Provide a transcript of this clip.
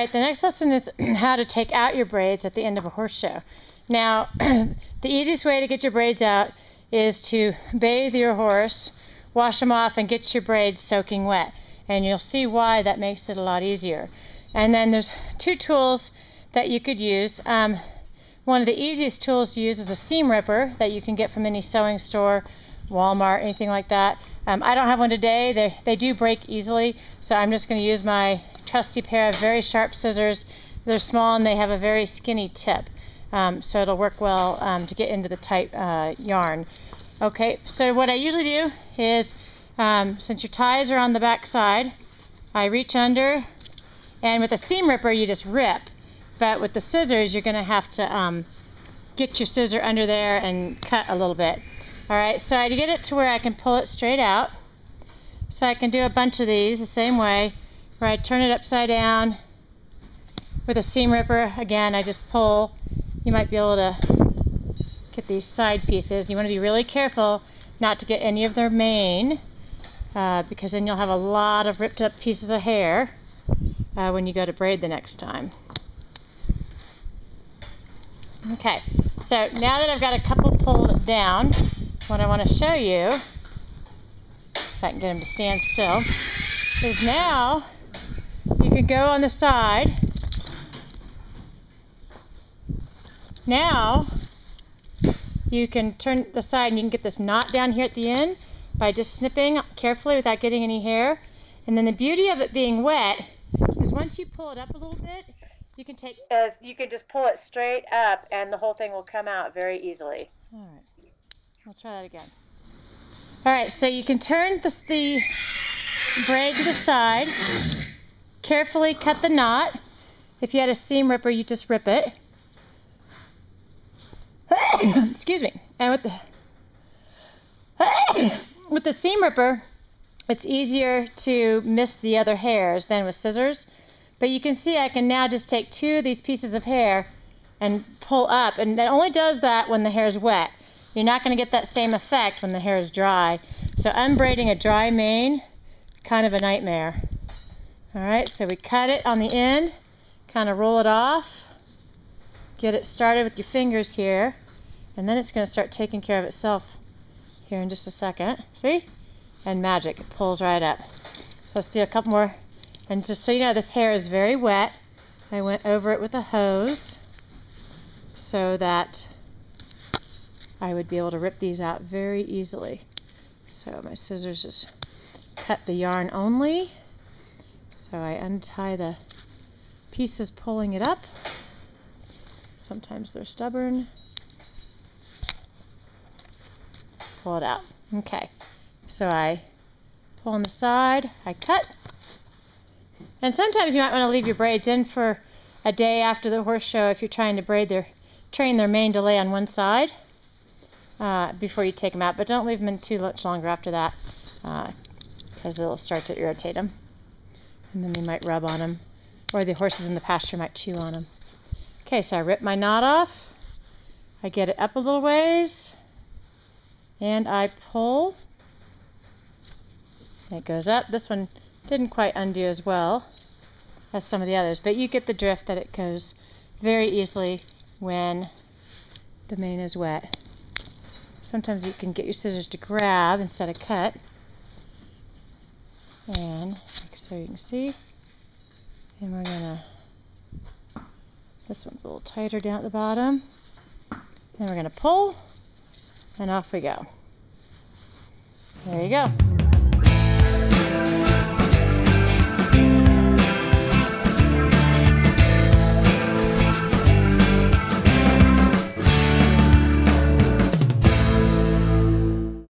right, the next lesson is how to take out your braids at the end of a horse show. Now, the easiest way to get your braids out is to bathe your horse, wash them off, and get your braids soaking wet. And you'll see why that makes it a lot easier. And then there's two tools that you could use. One of the easiest tools to use is a seam ripper that you can get from any sewing store, Walmart, anything like that. I don't have one today. They do break easily, so I'm just going to use my trusty pair of very sharp scissors. They're small and they have a very skinny tip, so it'll work well to get into the tight yarn. Okay, so what I usually do is, since your ties are on the back side, I reach under, and with a seam ripper you just rip, but with the scissors you're going to have to get your scissor under there and cut a little bit. Alright, so I get it to where I can pull it straight out. So I can do a bunch of these the same way, where I turn it upside down with a seam ripper. Again, I just pull. You might be able to get these side pieces. You want to be really careful not to get any of their mane, because then you'll have a lot of ripped up pieces of hair when you go to braid the next time. Okay, so now that I've got a couple pulled down, what I want to show you, if I can get him to stand still, is now you can go on the side. Now you can turn the side and you can get this knot down here at the end by just snipping carefully without getting any hair. And then the beauty of it being wet is once you pull it up a little bit, you can just pull it straight up and the whole thing will come out very easily. All right, I'll try that again. All right, so you can turn the braid to the side, carefully cut the knot. If you had a seam ripper, you just rip it. Excuse me. And with the seam ripper, it's easier to miss the other hairs than with scissors. But you can see I can now just take two of these pieces of hair and pull up, and that only does that when the hair is wet. You're not going to get that same effect when the hair is dry. So unbraiding a dry mane, kind of a nightmare. Alright, so we cut it on the end, kind of roll it off, get it started with your fingers here, and then it's going to start taking care of itself here in just a second. See? And magic, it pulls right up. So let's do a couple more. And just so you know, this hair is very wet. I went over it with a hose so that I would be able to rip these out very easily. So my scissors just cut the yarn only. So I untie the pieces pulling it up. Sometimes they're stubborn. Pull it out. Okay. So I pull on the side, I cut. And sometimes you might want to leave your braids in for a day after the horse show if you're trying to train their mane to lay on one side before you take them out. But don't leave them in too much longer after that, because it'll start to irritate them. And then they might rub on them, or the horses in the pasture might chew on them. Okay, so I rip my knot off. I get it up a little ways, and I pull. It goes up. This one didn't quite undo as well as some of the others, but you get the drift that it goes very easily when the mane is wet. Sometimes you can get your scissors to grab instead of cut. And so you can see, and we're gonna, this one's a little tighter down at the bottom. Then we're gonna pull, and off we go. There you go.